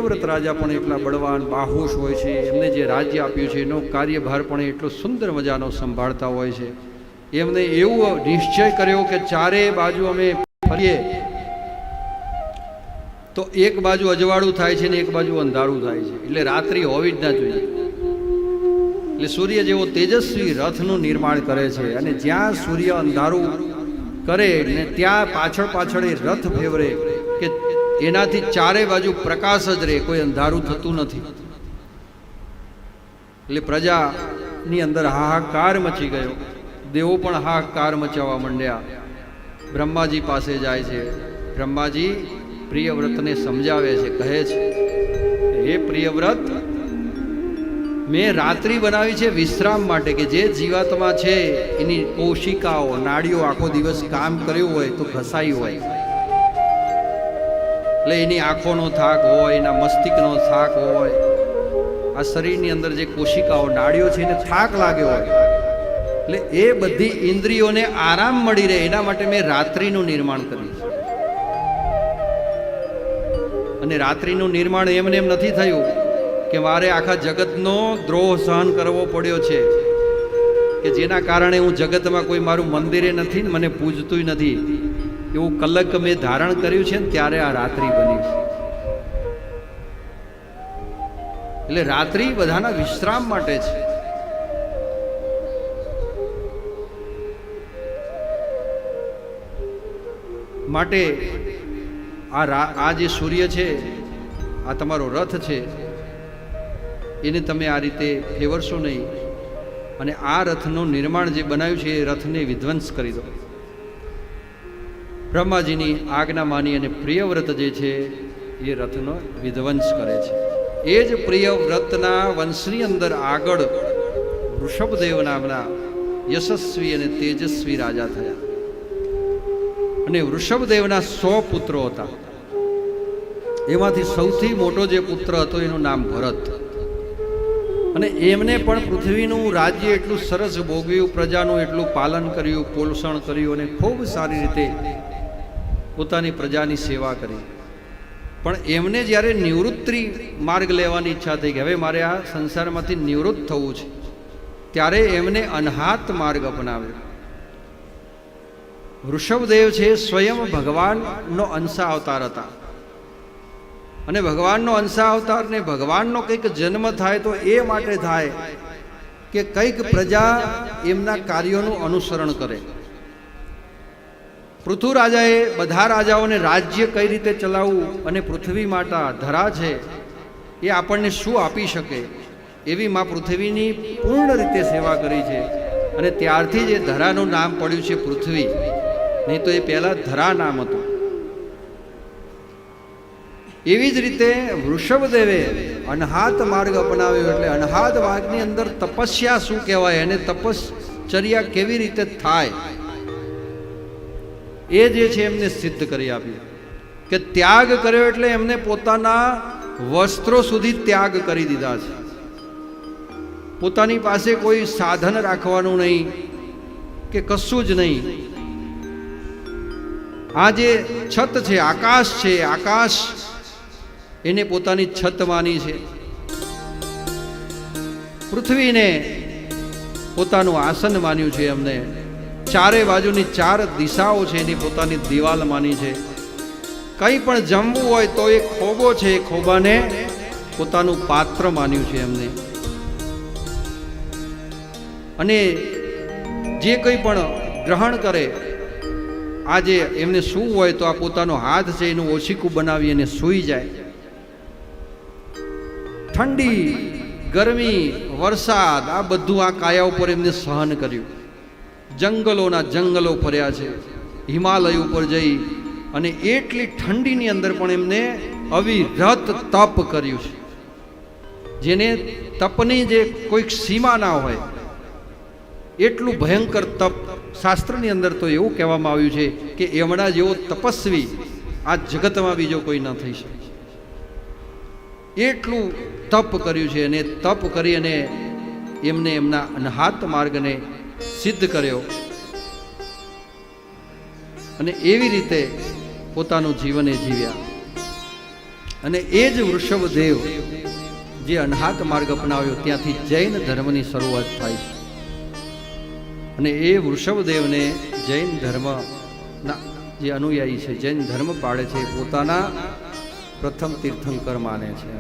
પ્રિયવ્રત રાજા પણ એટલા બળવાન બાહોશ હોય છે, એમને જે રાજ્ય આપ્યું છે એનો કાર્યભાર પણ એટલો સુંદર મજાનો સંભાળતા હોય છે. એમને એવો નિશ્ચય કર્યો કે ચારે બાજુ અમે ફરીએ તો એક બાજુ અજવાળું થાય છે ને એક બાજુ અંધારું થાય છે, એટલે રાત્રિ હોવી જ ના જોઈએ. એટલે સૂર્ય જેવો તેજસ્વી રથનું નિર્માણ કરે છે, અને જ્યાં સૂર્ય અંધારું કરે ને ત્યાં પાછળ પાછળ એ રથ ફેવરે કે એનાથી ચારે બાજુ પ્રકાશ જ રહે, કોઈ અંધારું થતું નથી. એટલે પ્રજાની અંદર હાહાકાર મચી ગયો. દેવો પણ હાહાકાર મચાવવા માંડ્યા. બ્રહ્માજી પાસે જાય છે. બ્રહ્માજી પ્રિયવ્રતને સમજાવે છે, કહે છે હે પ્રિયવ્રત, મેં રાત્રિ બનાવી છે વિશ્રામ માટે, કે જે જીવાત્મા છે એની કોશિકાઓ નાડીઓ આખો દિવસ કામ કર્યું હોય તો ઘસાઈ હોય, એટલે એની આંખોનો થાક હોય, એના મસ્તિષ્કનો થાક હોય, આ શરીરની અંદર જે કોશિકાઓ નાડીઓ છે એને થાક લાગ્યો હોય, એટલે એ બધી ઇન્દ્રિયોને આરામ મળી રહે એના માટે મેં રાત્રિનું નિર્માણ કર્યું છે. અને રાત્રિનું નિર્માણ એમને એમ નથી થયું કે મારે આખા જગતનો દ્રોહ સહન કરવો પડ્યો છે, કે જેના કારણે હું જગતમાં કોઈ મારું મંદિરે નથી ને મને પૂજતું નથી, એવું કલંક મેં ધારણ કર્યું છે ને ત્યારે આ રાત્રિ બની છે. એટલે રાત્રિ બધાના વિશ્રામ માટે છે. માટે આ જે સૂર્ય છે, આ તમારો રથ છે, એને તમે આ રીતે ફેવરશો નહીં, અને આ રથનું નિર્માણ જે બનાવ્યું છે એ રથને વિધ્વંસ કરી દો. બ્રહ્માજીની આજ્ઞા માની અને પ્રિયવ્રત જે છે એ રથનો વિધ્વંસ કરે છે. એ જ પ્રિયવ્રતના વંશની અંદર આગળ વૃષભદેવ નામના યશસ્વી અને તેજસ્વી રાજા થયા. અને વૃષભદેવના 100 પુત્રો હતા. એમાંથી સૌથી મોટો જે પુત્ર હતો એનું નામ ભરત. અને એમને પણ પૃથ્વીનું રાજ્ય એટલું સરસ ભોગવ્યું, પ્રજાનું એટલું પાલન કર્યું, પોષણ કર્યું, અને ખૂબ સારી રીતે પોતાની પ્રજાની સેવા કરી. પણ એમને જ્યારે નિવૃત્તિ માર્ગ લેવાની ઈચ્છા થઈ કે હવે મારે આ સંસારમાંથી નિવૃત્ત થવું છે, ત્યારે એમને અનહાત માર્ગ અપનાવ્યો. વૃષભદેવ છે સ્વયં ભગવાનનો અંશા અવતાર હતા, અને ભગવાનનો અંશા અવતાર ને ભગવાનનો કંઈક જન્મ થાય તો એ માટે થાય કે કંઈક પ્રજા એમના કાર્યોનું અનુસરણ કરે. પૃથુ રાજાએ બધા રાજાઓને રાજ્ય કઈ રીતે ચલાવવું અને પૃથ્વી માતા ધરા છે એ આપણને શું આપી શકે એવી માં પૃથ્વીની પૂર્ણ રીતે સેવા કરી છે. અને ત્યારથી જ એ ધરાનું નામ પડ્યું છે પૃથ્વી, નહીં તો એ પહેલાં ધરા નામ હતું. એવી જ રીતે વૃષભદેવે અનહાત માર્ગ અપનાવ્યો. એટલે અનહાત માર્ગની અંદર તપસ્યા શું કહેવાય અને તપશ્ચર્યા કેવી રીતે થાય એ જે છે એમને સિદ્ધ કરી આપ્યું. કે ત્યાગ કર્યો એટલે એમને પોતાના વસ્ત્રો સુધી ત્યાગ કરી દીધા છે. પોતાની પાસે કોઈ સાધન રાખવાનું નહીં કે કશું જ નહીં. આ જે છત છે, આકાશ છે, આકાશ એને પોતાની છત માની છે. પૃથ્વીને પોતાનું આસન માન્યું છે એમને. ચારે બાજુની 4 દિશાઓ છે એની પોતાની દિવાલ માની છે. કંઈ પણ જમવું હોય તો એ ખોબો છે, એ ખોબાને પોતાનું પાત્ર માન્યું છે એમને. અને જે કંઈ પણ ગ્રહણ કરે, આજે એમને શું હોય તો આ પોતાનો હાથ છે એનું ઓશીકું બનાવી અને સૂઈ જાય. ઠંડી, ગરમી, વરસાદ આ બધું આ કાયા ઉપર એમને સહન કર્યું. જંગલોના જંગલો ફર્યા છે, હિમાલય ઉપર જઈ અને એટલી ઠંડીની અંદર પણ એમને અવિરત તપ કર્યું છે, જેને તપની જે કોઈક સીમા ના હોય એટલું ભયંકર તપ. શાસ્ત્રની અંદર તો એવું કહેવામાં આવ્યું છે કે એમના જેવો તપસ્વી આ જગતમાં બીજો કોઈ ન થઈ શકે. એટલું તપ કર્યું છે, અને તપ કરી અને એમને એમના અનહાત માર્ગને સિદ્ધ કર્યો. અને એવી રીતે પોતાનું જીવન એ જીવ્યા. અને એ જ વૃષભદેવ જે અનહાત માર્ગ અપનાવ્યો ત્યાંથી જૈન ધર્મની શરૂઆત થાય છે. અને એ વૃષભદેવને જૈન ધર્મના જે અનુયાયી છે, જૈન ધર્મ પાળે છે, પોતાના પ્રથમ તીર્થંકર માને છે.